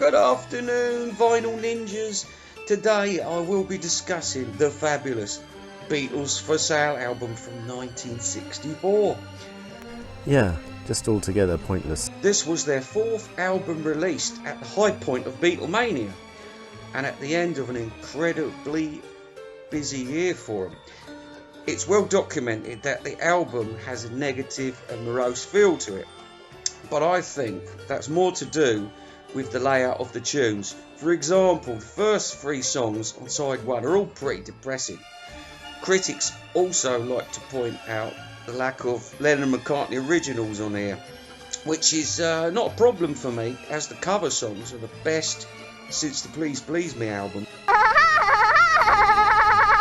Good afternoon, Vinyl Ninjas. Today I will be discussing the fabulous Beatles For Sale album from 1964. Yeah, just altogether pointless. This was their fourth album released at the high point of Beatlemania and at the end of an incredibly busy year for them. It's well documented that the album has a negative and morose feel to it, but I think that's more to do with the layout of the tunes. For example, the first three songs on side one are all pretty depressing. Critics also like to point out the lack of Lennon and McCartney originals on here, which is not a problem for me, as the cover songs are the best since the Please Please Me album.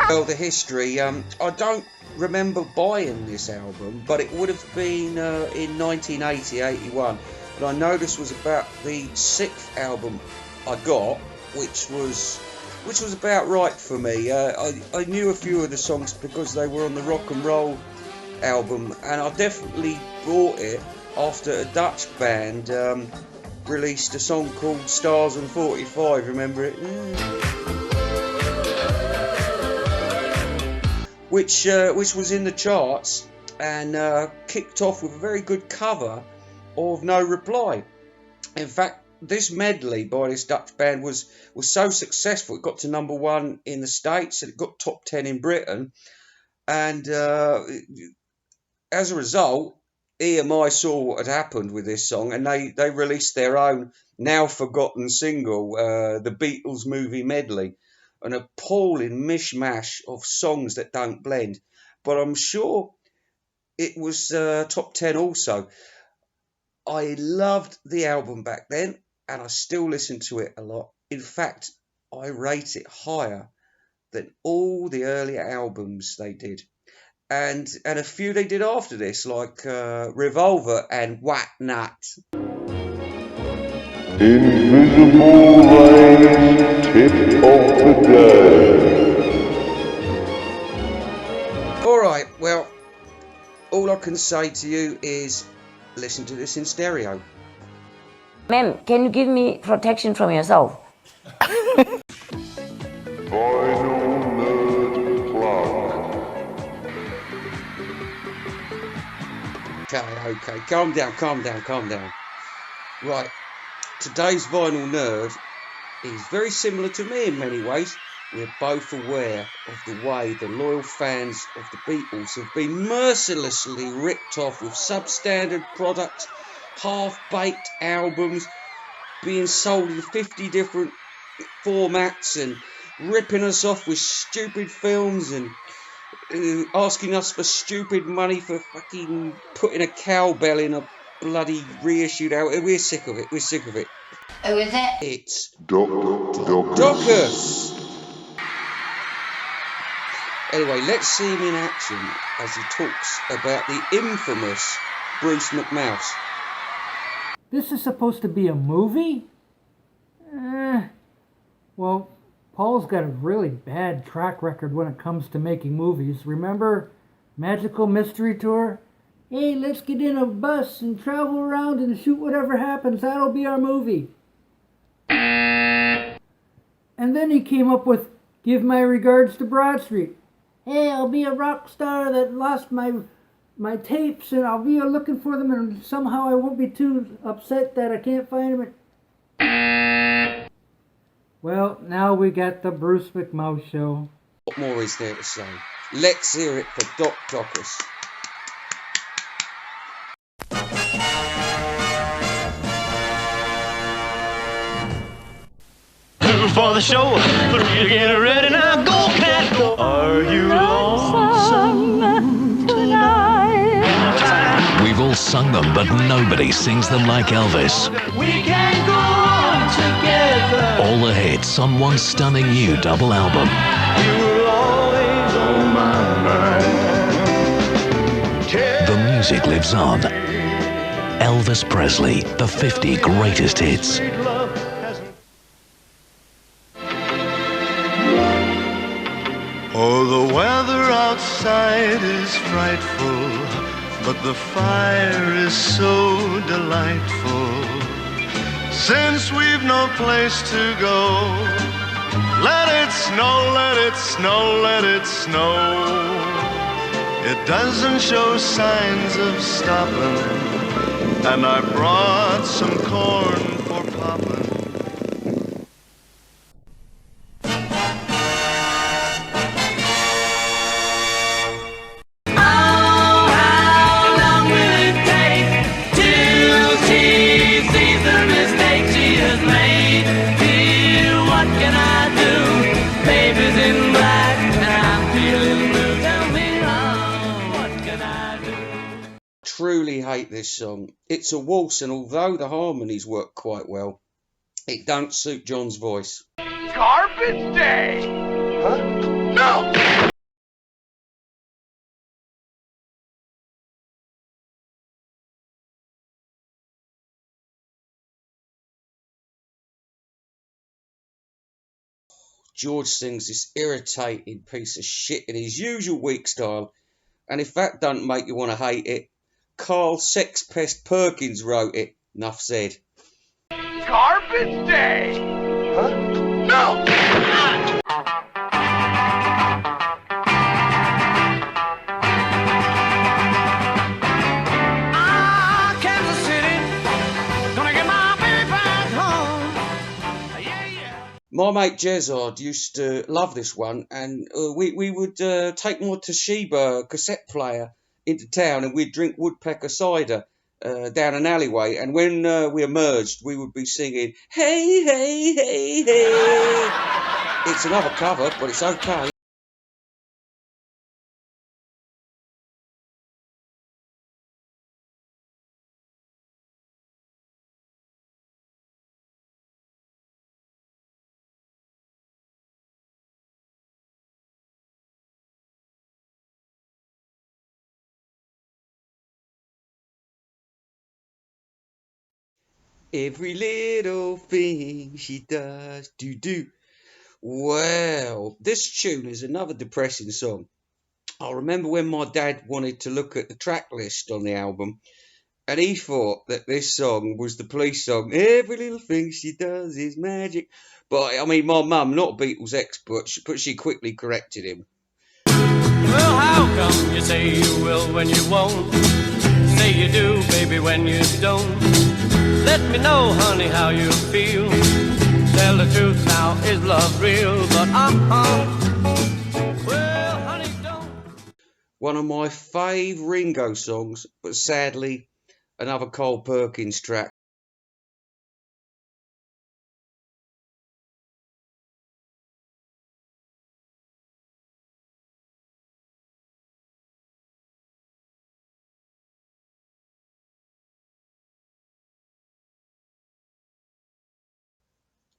Well, the history, I don't remember buying this album, but it would have been in 1980-81. And I know this was about the sixth album I got, which was about right for me. I knew a few of the songs because they were on the rock and roll album, and I definitely bought it after a Dutch band released a song called Stars on 45. Remember it? Which was in the charts and kicked off with a very good cover of No Reply. In fact, this medley by this Dutch band was so successful, it got to number one in the States and it got top 10 in Britain. And as a result, EMI saw what had happened with this song, and they released their own now forgotten single, the Beatles Movie Medley, an appalling mishmash of songs that don't blend. But I'm sure it was top 10 also. I loved the album back then, and I still listen to it a lot. In fact, I rate it higher than all the earlier albums they did. And a few they did after this, like Revolver and What Nut. Invisible Rain, tip of the day. Alright, well, all I can say to you is listen to this in stereo. Ma'am, can you give me protection from yourself? Vinyl Nerd Plug. Okay, calm down. Right, today's Vinyl Nerd is very similar to me in many ways. We're both aware of the way the loyal fans of the Beatles have been mercilessly ripped off with substandard products, half-baked albums, being sold in 50 different formats and ripping us off with stupid films and asking us for stupid money for fucking putting a cowbell in a bloody reissued album. We're sick of it. Who is it? It's Docus. Anyway, let's see him in action as he talks about the infamous Bruce McMouse. This is supposed to be a movie? Well, Paul's got a really bad track record when it comes to making movies. Remember Magical Mystery Tour? Hey, let's get in a bus and travel around and shoot whatever happens. That'll be our movie. And then he came up with Give My Regards to Broad Street. Hey, I'll be a rock star that lost my tapes, and I'll be looking for them, and somehow I won't be too upset that I can't find them. Well, now we got the Bruce McMouse show. What more is there to say? Let's hear it for Doc Docus. For the show, 3 to get ready now, go cat go. Are you lonesome tonight? We've all sung them, but nobody sings them like Elvis. We can go on together. All the hits on one stunning new double album. You were always on my mind. The music lives on. Elvis Presley, the 50 greatest hits. Oh, the weather outside is frightful, but the fire is so delightful. Since we've no place to go, let it snow, let it snow, let it snow. It doesn't show signs of stopping, and I brought some corn for popping. Truly hate this song. It's a waltz, and although the harmonies work quite well, it don't suit John's voice. Garbage day! Huh? No! George sings this irritating piece of shit in his usual weak style, and if that don't make you want to hate it, Carl Sexpest Perkins wrote it. Enough said. Garbage day! Huh? No! Kansas City, gonna get my baby back home. Yeah, yeah. My mate Jezard used to love this one, and we would take my Toshiba cassette player into town, and we'd drink woodpecker cider down an alleyway, and when we emerged, we would be singing, "Hey, hey, hey, hey." It's another cover, but it's okay. Every little thing she does, do. Well, this tune is another depressing song. I remember when my dad wanted to look at the track list on the album, and he thought that this song was the Police song. Every little thing she does is magic. But, I mean, my mum, not a Beatles expert, but she quickly corrected him. Well, how come you say you will when you won't? Say you do, baby, when you don't. Let me know, honey, how you feel. Tell the truth now, is love real? But well, honey, don't. One of my fave Ringo songs, but sadly, another Carl Perkins track.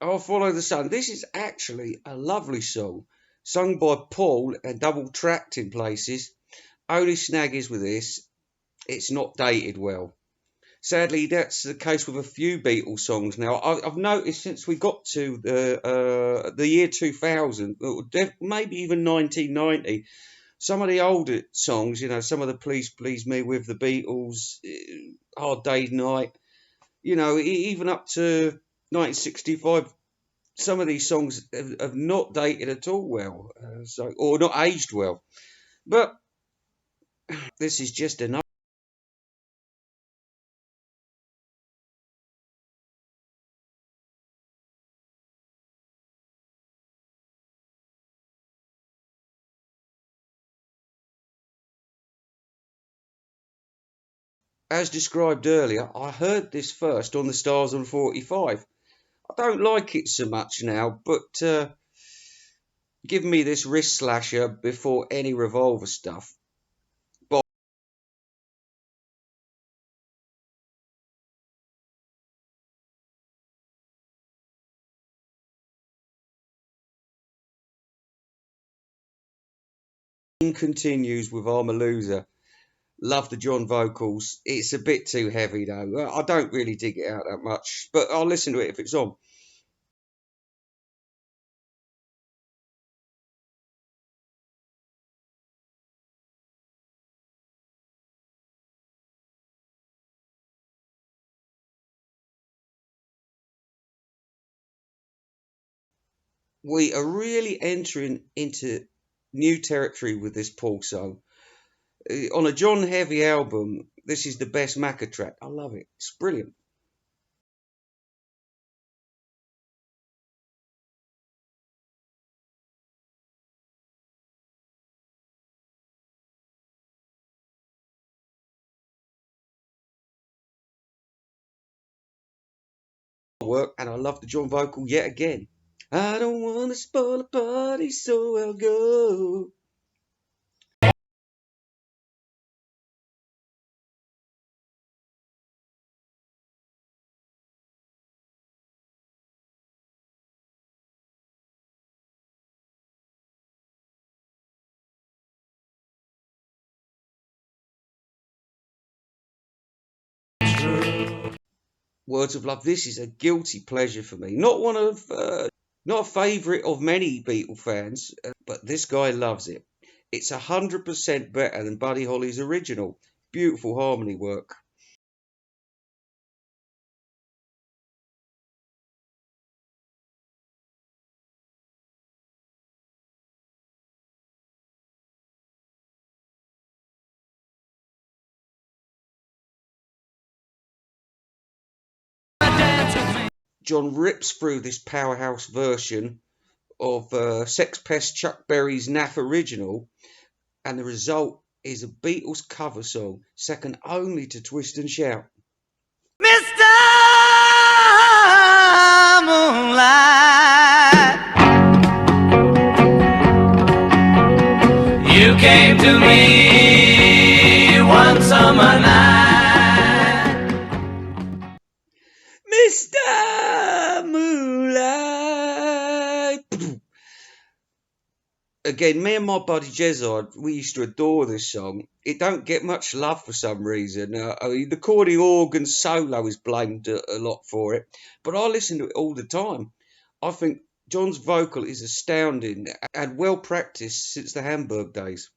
I'll Follow the Sun. This is actually a lovely song, sung by Paul and double tracked in places. Only snag is with this, it's not dated well. Sadly, that's the case with a few Beatles songs now. I've noticed since we got to the year 2000, maybe even 1990, some of the older songs, some of the Please Please Me with the Beatles, Hard Day's Night, even up to 1965, some of these songs have not dated at all well, or not aged well. But this is just enough. As described earlier, I heard this first on the Stars on 45. I don't like it so much now, but give me this wrist slasher before any Revolver stuff. Continues with I'm a Loser. Love the John vocals. It's a bit too heavy though. I don't really dig it out that much, but I'll listen to it if it's on. We are really entering into new territory with this Paul song. On a John Heavy album, this is the best Macca track. I love it. It's brilliant. Work, and I love the John vocal yet again. I don't want to spoil a party, so I'll go. Words of Love. This is a guilty pleasure for me. Not a favourite of many Beatle fans, but this guy loves it. It's 100% better than Buddy Holly's original. Beautiful harmony work. John rips through this powerhouse version of Sex Pest Chuck Berry's Naff original, and the result is a Beatles cover song, second only to Twist and Shout. Mr. Moonlight, you came to me one summer night. Mr. Moonlight. Again, me and my buddy Jezard, we used to adore this song. It don't get much love for some reason. I mean, the Cordy organ solo is blamed a lot for it, but I listen to it all the time. I think John's vocal is astounding and well practiced since the Hamburg days.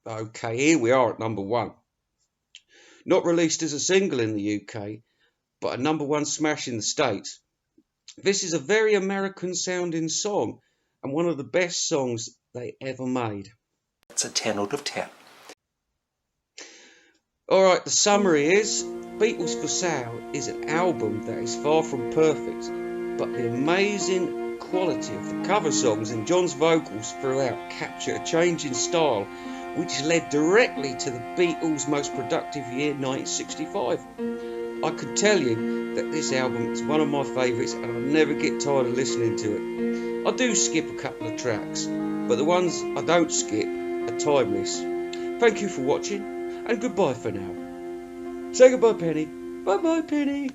Okay, here we are at number one. Not released as a single in the UK, but a number one smash in the States. This is a very American sounding song and one of the best songs they ever made. It's a 10 out of 10. Alright, the summary is Beatles for Sale is an album that is far from perfect, but the amazing quality of the cover songs and John's vocals throughout capture a change in style which led directly to the Beatles' most productive year, 1965. I could tell you that this album is one of my favourites and I'll never get tired of listening to it. I do skip a couple of tracks, but the ones I don't skip are timeless. Thank you for watching and goodbye for now. Say goodbye, Penny. Bye-bye, Penny.